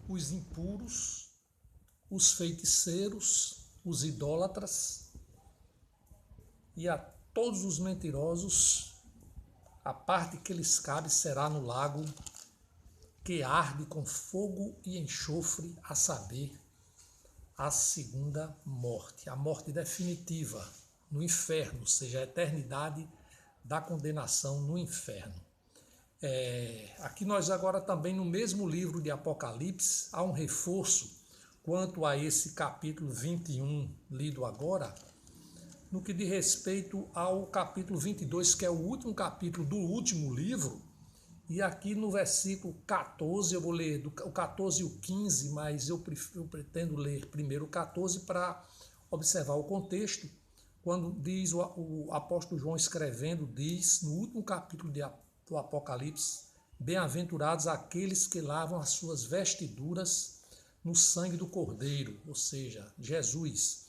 os impuros, os feiticeiros, os idólatras e a todos os mentirosos, a parte que lhes cabe será no lago que arde com fogo e enxofre, a saber, a segunda morte, a morte definitiva no inferno, ou seja, a eternidade da condenação no inferno. Aqui nós agora também no mesmo livro de Apocalipse há um reforço quanto a esse capítulo 21 lido agora, no que diz respeito ao capítulo 22, que é o último capítulo do último livro. E aqui no versículo 14, eu vou ler o 14 e o 15, mas eu pretendo ler primeiro o 14 para observar o contexto. Quando diz o apóstolo João escrevendo, diz no último capítulo do Apocalipse: bem-aventurados aqueles que lavam as suas vestiduras no sangue do Cordeiro, ou seja, Jesus,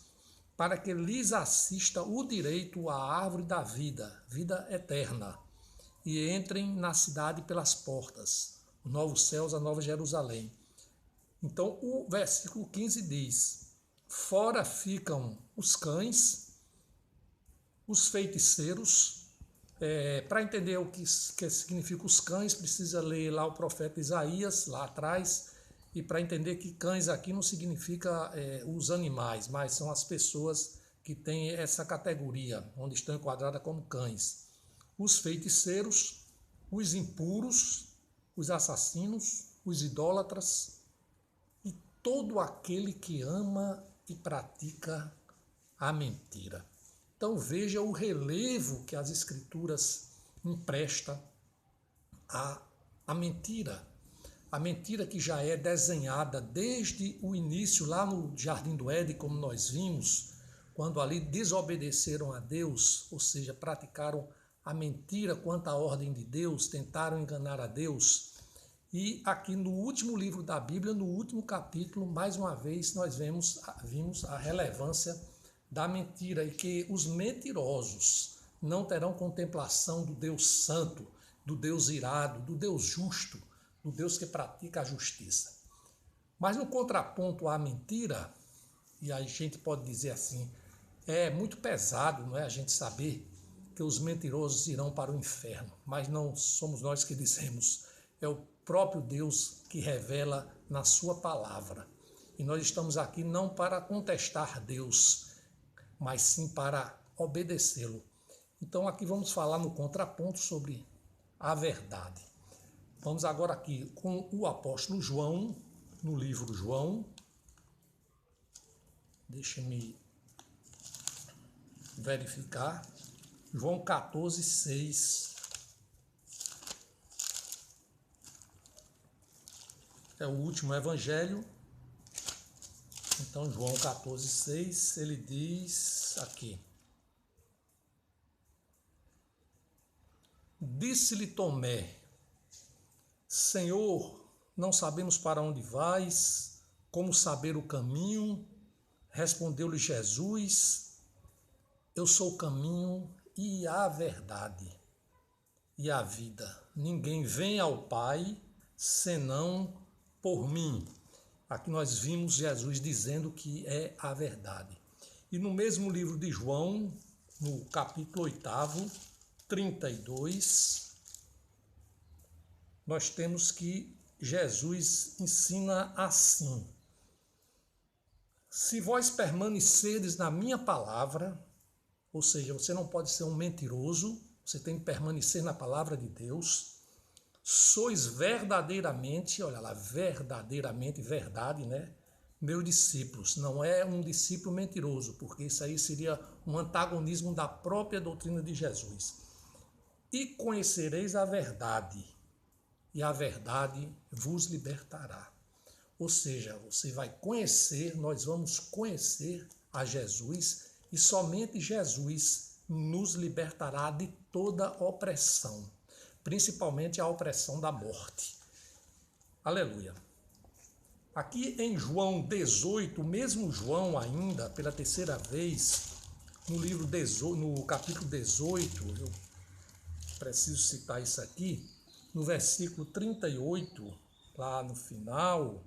para que lhes assista o direito à árvore da vida, vida eterna, e entrem na cidade pelas portas, os novos céus, a nova Jerusalém. Então o versículo 15 diz: fora ficam os cães, os feiticeiros. Para entender o que significa os cães, precisa ler lá o profeta Isaías, lá atrás, e para entender que cães aqui não significa os animais, mas são as pessoas que têm essa categoria, onde estão enquadradas como cães. Os feiticeiros, os impuros, os assassinos, os idólatras e todo aquele que ama e pratica a mentira. Então veja o relevo que as Escrituras emprestam à mentira. A mentira que já é desenhada desde o início, lá no Jardim do Éden, como nós vimos, quando ali desobedeceram a Deus, ou seja, praticaram a mentira quanto à ordem de Deus, tentaram enganar a Deus. E aqui no último livro da Bíblia, no último capítulo, mais uma vez nós vimos a relevância da mentira e que os mentirosos não terão contemplação do Deus santo, do Deus irado, do Deus justo, do Deus que pratica a justiça. Mas no contraponto à mentira, e a gente pode dizer assim, é muito pesado, não é, a gente saber que os mentirosos irão para o inferno, mas não somos nós que dizemos, é o próprio Deus que revela na sua palavra. E nós estamos aqui não para contestar Deus, mas sim para obedecê-lo. Então aqui vamos falar no contraponto sobre a verdade. Vamos agora aqui com o apóstolo João, no livro João. Deixe-me verificar. João 14, 6. É o último evangelho. Então, João 14, 6, ele diz aqui: disse-lhe Tomé: Senhor, não sabemos para onde vais, como saber o caminho? Respondeu-lhe Jesus: eu sou o caminho e a verdade e a vida. Ninguém vem ao Pai senão por mim. Aqui nós vimos Jesus dizendo que é a verdade. E no mesmo livro de João, no capítulo 8, 32, nós temos que Jesus ensina assim: se vós permanecerdes na minha palavra, ou seja, você não pode ser um mentiroso, você tem que permanecer na palavra de Deus, sois verdadeiramente, olha lá, verdadeiramente, verdade, né? Meus discípulos, não é um discípulo mentiroso, porque isso aí seria um antagonismo da própria doutrina de Jesus. E conhecereis a verdade, e a verdade vos libertará. Ou seja, você vai conhecer, nós vamos conhecer a Jesus, e somente Jesus nos libertará de toda opressão, principalmente a opressão da morte. Aleluia. Aqui em João 18, o mesmo João ainda, pela terceira vez, no livro 18, no capítulo 18, eu preciso citar isso aqui, no versículo 38, lá no final,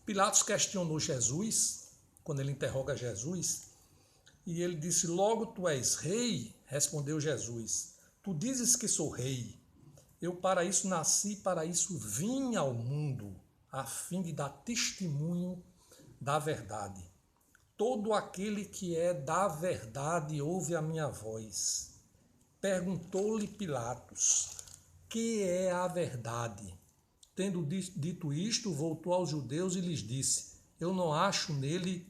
Pilatos questionou Jesus, quando ele interroga Jesus, e ele disse: logo tu és rei? Respondeu Jesus: tu dizes que sou rei. Eu para isso nasci, para isso vim ao mundo, a fim de dar testemunho da verdade. Todo aquele que é da verdade ouve a minha voz. Perguntou-lhe Pilatos: que é a verdade? Tendo dito isto, voltou aos judeus e lhes disse: eu não acho nele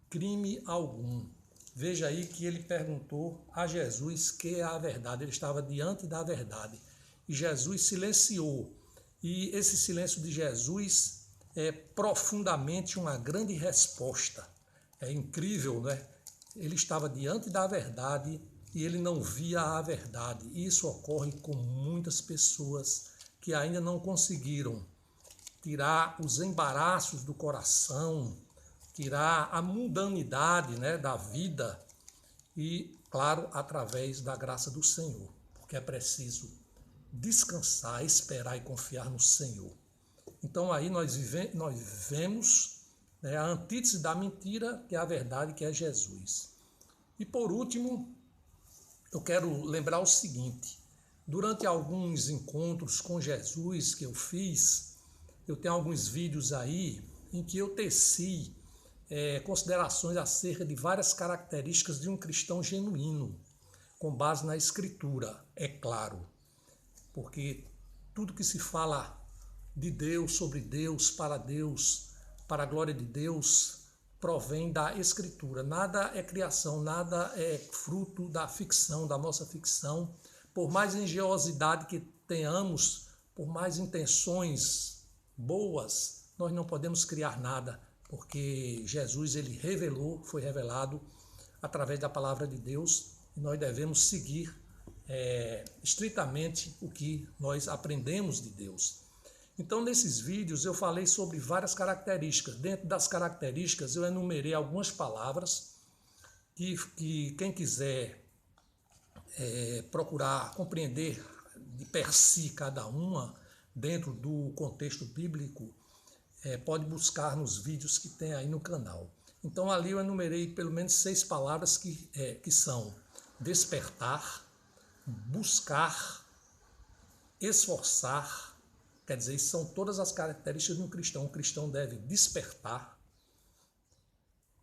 crime algum. Veja aí que ele perguntou a Jesus que é a verdade. Ele estava diante da verdade. E Jesus silenciou. E esse silêncio de Jesus é profundamente uma grande resposta. É incrível, né? Ele estava diante da verdade e ele não via a verdade. E isso ocorre com muitas pessoas que ainda não conseguiram tirar os embaraços do coração, tirar a mundanidade, né, da vida e, claro, através da graça do Senhor, porque é preciso descansar, esperar e confiar no Senhor. Então aí nós vemos, né, a antítese da mentira, que é a verdade, que é Jesus. E por último, eu quero lembrar o seguinte: durante alguns encontros com Jesus que eu fiz, eu tenho alguns vídeos aí em que eu teci considerações acerca de várias características de um cristão genuíno, com base na Escritura, é claro, porque tudo que se fala de Deus, sobre Deus, para a glória de Deus, provém da Escritura. Nada é criação, nada é fruto da ficção, da nossa ficção. Por mais engenhosidade que tenhamos, por mais intenções boas, nós não podemos criar nada, porque Jesus ele foi revelado através da palavra de Deus, e nós devemos seguir estritamente o que nós aprendemos de Deus. Então, nesses vídeos eu falei sobre várias características. Dentro das características eu enumerei algumas palavras que quem quiser procurar compreender de per si cada uma dentro do contexto bíblico, pode buscar nos vídeos que tem aí no canal. Então ali eu enumerei pelo menos 6 palavras que são despertar, buscar, esforçar. Quer dizer, isso são todas as características de um cristão. Um cristão deve despertar,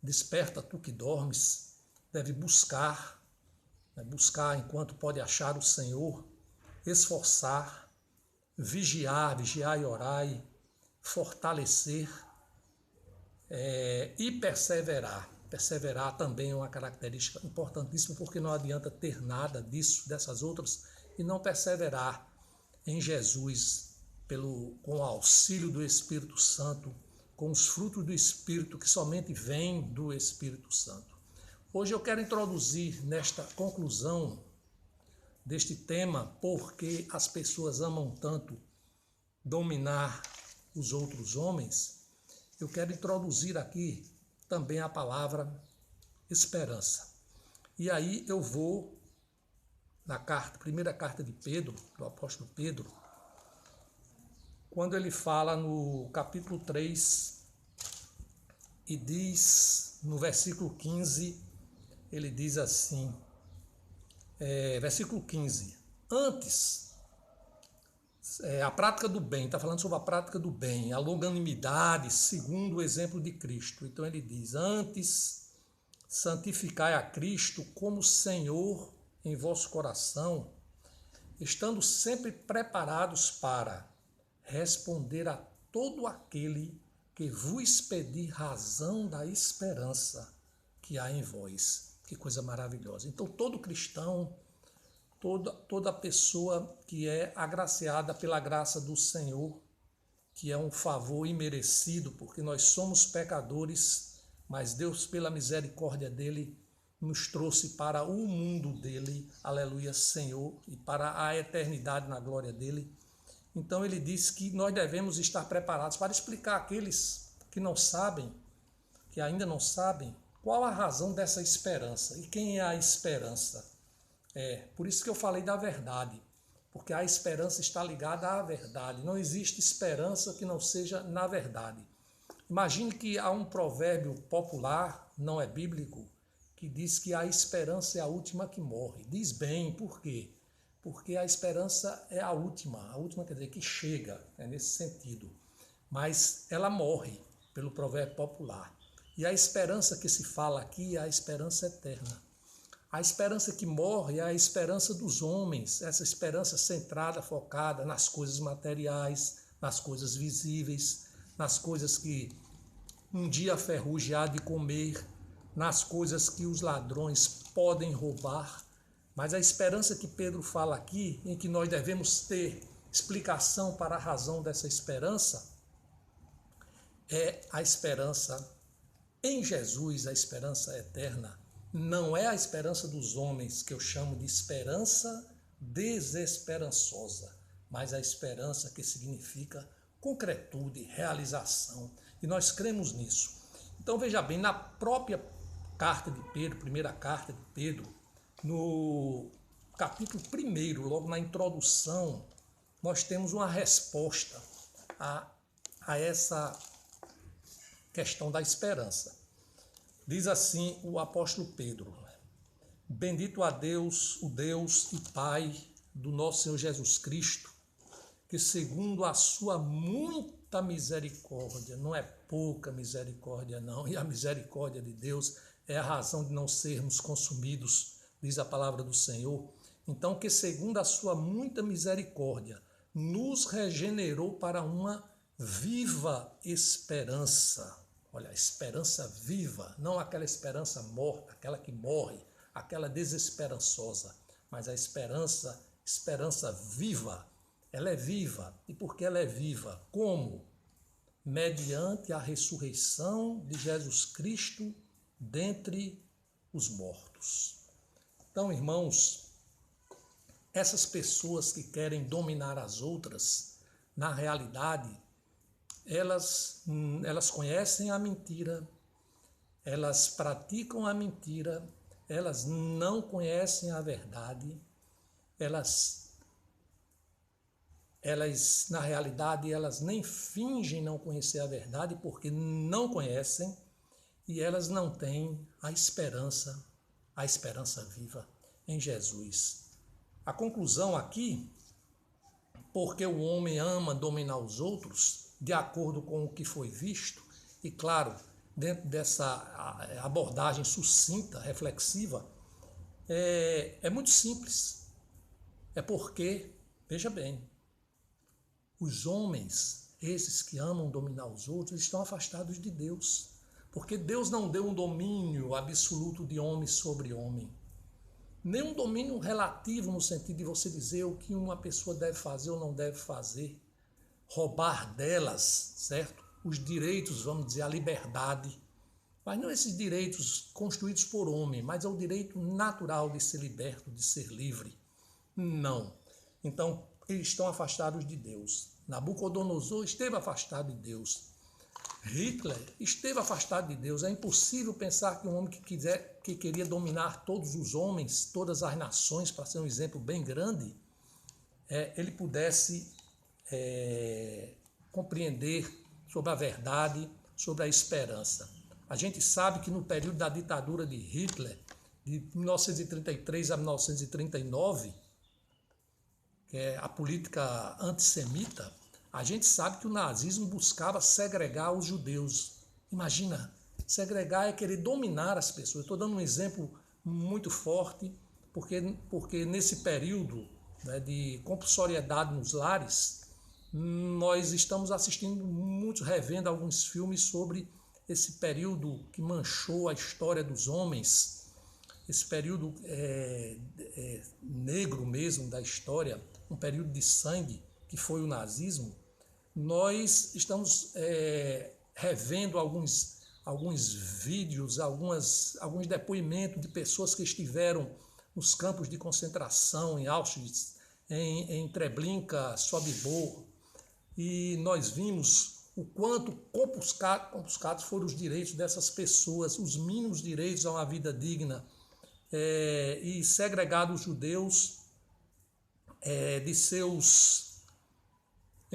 desperta tu que dormes, deve buscar, buscar enquanto pode achar o Senhor, esforçar, vigiar e orar, fortalecer e perseverar. Perseverar também é uma característica importantíssima, porque não adianta ter nada dessas outras, e não perseverar em Jesus, com o auxílio do Espírito Santo, com os frutos do Espírito que somente vêm do Espírito Santo. Hoje eu quero introduzir nesta conclusão deste tema, porque as pessoas amam tanto dominar os outros homens, eu quero introduzir aqui também a palavra esperança. E aí eu vou na primeira carta de Pedro, do apóstolo Pedro, quando ele fala no capítulo 3 e diz no versículo 15, ele diz assim, versículo 15, antes, a prática do bem, está falando sobre a prática do bem, a longanimidade, segundo o exemplo de Cristo. Então ele diz, antes, santificai a Cristo como Senhor em vosso coração, estando sempre preparados para responder a todo aquele que vos pedir razão da esperança que há em vós. Que coisa maravilhosa. Então todo cristão, toda pessoa que é agraciada pela graça do Senhor, que é um favor imerecido, porque nós somos pecadores, mas Deus, pela misericórdia dele, nos trouxe para o mundo dele, aleluia, Senhor, e para a eternidade na glória dele. Então ele diz que nós devemos estar preparados para explicar àqueles que não sabem, que ainda não sabem, qual a razão dessa esperança e quem é a esperança. Por isso que eu falei da verdade, porque a esperança está ligada à verdade. Não existe esperança que não seja na verdade. Imagine que há um provérbio popular, não é bíblico, que diz que a esperança é a última que morre. Diz bem, por quê? Porque a esperança é a última quer dizer que chega, é nesse sentido. Mas ela morre, pelo provérbio popular. E a esperança que se fala aqui é a esperança eterna. A esperança que morre é a esperança dos homens, essa esperança centrada, focada nas coisas materiais, nas coisas visíveis, nas coisas que um dia a ferrugem há de comer, nas coisas que os ladrões podem roubar. Mas a esperança que Pedro fala aqui, em que nós devemos ter explicação para a razão dessa esperança, é a esperança em Jesus, a esperança eterna. Não é a esperança dos homens, que eu chamo de esperança desesperançosa, mas a esperança que significa concretude, realização. E nós cremos nisso. Então veja bem, na própria carta de Pedro, primeira carta de Pedro, no capítulo 1, logo na introdução, nós temos uma resposta a essa questão da esperança. Diz assim o apóstolo Pedro: bendito a Deus, o Deus e Pai do nosso Senhor Jesus Cristo, que segundo a sua muita misericórdia, não é pouca misericórdia não, e a misericórdia de Deus é a razão de não sermos consumidos, diz a palavra do Senhor. Então, que segundo a sua muita misericórdia, nos regenerou para uma viva esperança. Olha, esperança viva, não aquela esperança morta, aquela que morre, aquela desesperançosa, mas a esperança viva. Ela é viva. E por que ela é viva? Como? Mediante a ressurreição de Jesus Cristo dentre os mortos. Então, irmãos, essas pessoas que querem dominar as outras, na realidade, elas conhecem a mentira, elas praticam a mentira, elas não conhecem a verdade, elas na realidade, elas nem fingem não conhecer a verdade porque não conhecem, e elas não têm a esperança viva em Jesus. A conclusão aqui, porque o homem ama dominar os outros, de acordo com o que foi visto, e claro, dentro dessa abordagem sucinta, reflexiva, é muito simples. É porque, veja bem, os homens, esses que amam dominar os outros, estão afastados de Deus. Porque Deus não deu um domínio absoluto de homem sobre homem. Nem um domínio relativo no sentido de você dizer o que uma pessoa deve fazer ou não deve fazer. Roubar delas, certo? Os direitos, vamos dizer, a liberdade. Mas não esses direitos construídos por homem, mas é o direito natural de ser liberto, de ser livre. Não. Então, eles estão afastados de Deus. Nabucodonosor esteve afastado de Deus. Hitler esteve afastado de Deus. É impossível pensar que um homem que queria dominar todos os homens, todas as nações, para ser um exemplo bem grande, ele pudesse compreender sobre a verdade, sobre a esperança. A gente sabe que no período da ditadura de Hitler, de 1933 a 1939, que é a política antissemita, a gente sabe que o nazismo buscava segregar os judeus. Imagina, segregar é querer dominar as pessoas. Estou dando um exemplo muito forte, porque nesse período, né, de compulsoriedade nos lares, nós estamos assistindo muito, revendo alguns filmes sobre esse período que manchou a história dos homens, esse período negro mesmo da história, um período de sangue, que foi o nazismo. Nós estamos revendo alguns vídeos, alguns depoimentos de pessoas que estiveram nos campos de concentração, em Auschwitz, em Treblinka, Sobibor, e nós vimos o quanto compuscados foram os direitos dessas pessoas, os mínimos direitos a uma vida digna, e segregados os judeus de seus...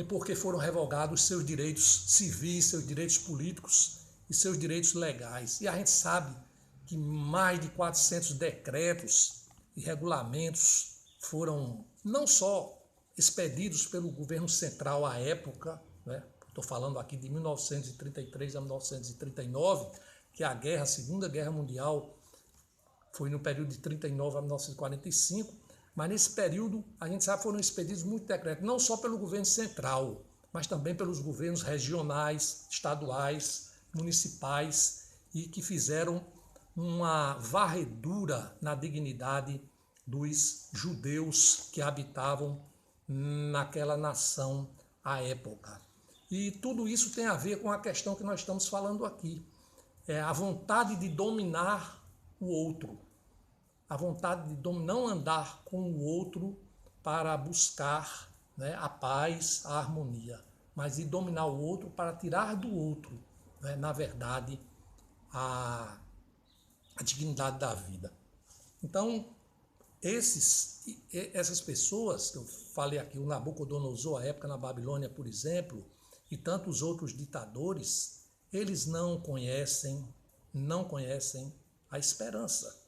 porque foram revogados seus direitos civis, seus direitos políticos e seus direitos legais. E a gente sabe que mais de 400 decretos e regulamentos foram não só expedidos pelo governo central à época, né? Estou falando aqui de 1933 a 1939, que a Segunda Guerra Mundial foi no período de 39 a 1945, mas nesse período, a gente sabe, foram expedidos muitos decretos, não só pelo governo central, mas também pelos governos regionais, estaduais, municipais, e que fizeram uma varredura na dignidade dos judeus que habitavam naquela nação à época. E tudo isso tem a ver com a questão que nós estamos falando aqui. É a vontade de dominar o outro. A vontade de não andar com o outro para buscar, né, a paz, a harmonia, mas de dominar o outro para tirar do outro, né, na verdade, a dignidade da vida. Então, essas pessoas, que eu falei aqui, o Nabucodonosor, à época na Babilônia, por exemplo, e tantos outros ditadores, eles não conhecem a esperança.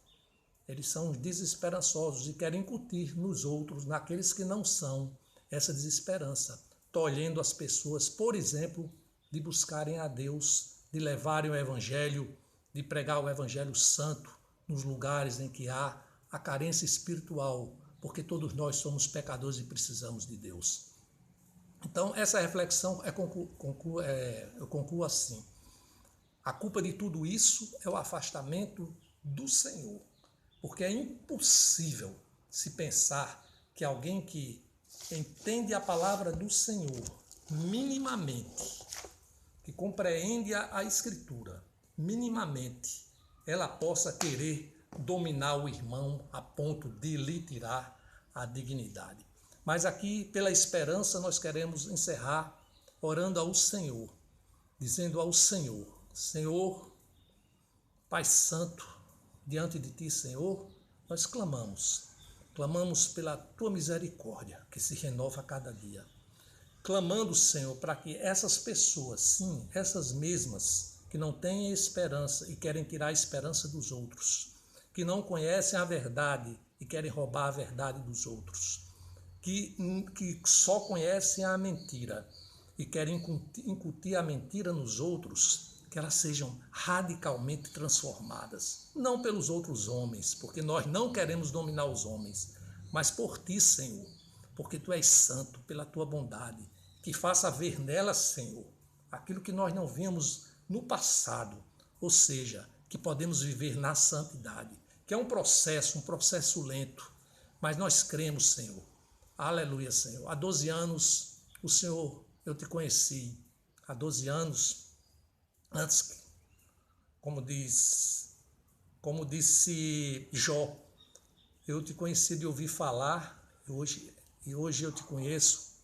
Eles são desesperançosos e querem incutir nos outros, naqueles que não são, essa desesperança, tolhendo as pessoas, por exemplo, de buscarem a Deus, de levarem o Evangelho, de pregar o Evangelho santo nos lugares em que há a carência espiritual, porque todos nós somos pecadores e precisamos de Deus. Então, essa reflexão eu concluo assim. A culpa de tudo isso é o afastamento do Senhor, porque é impossível se pensar que alguém que entende a palavra do Senhor minimamente, que compreende a Escritura minimamente, ela possa querer dominar o irmão a ponto de lhe tirar a dignidade. Mas aqui, pela esperança, nós queremos encerrar orando ao Senhor, dizendo ao Senhor: Senhor, Pai Santo, diante de Ti, Senhor, nós clamamos pela Tua misericórdia, que se renova a cada dia. Clamando, Senhor, para que essas pessoas, sim, essas mesmas, que não têm esperança e querem tirar a esperança dos outros, que não conhecem a verdade e querem roubar a verdade dos outros, que só conhecem a mentira e querem incutir a mentira nos outros, que elas sejam radicalmente transformadas, não pelos outros homens, porque nós não queremos dominar os homens, mas por Ti, Senhor, porque Tu és santo, pela Tua bondade, que faça ver nelas, Senhor, aquilo que nós não vimos no passado, ou seja, que podemos viver na santidade, que é um processo lento, mas nós cremos, Senhor. Aleluia, Senhor. Há 12 anos, o Senhor, eu Te conheci. Há 12 anos, antes, como disse Jó, eu Te conheci de ouvir falar, e hoje eu Te conheço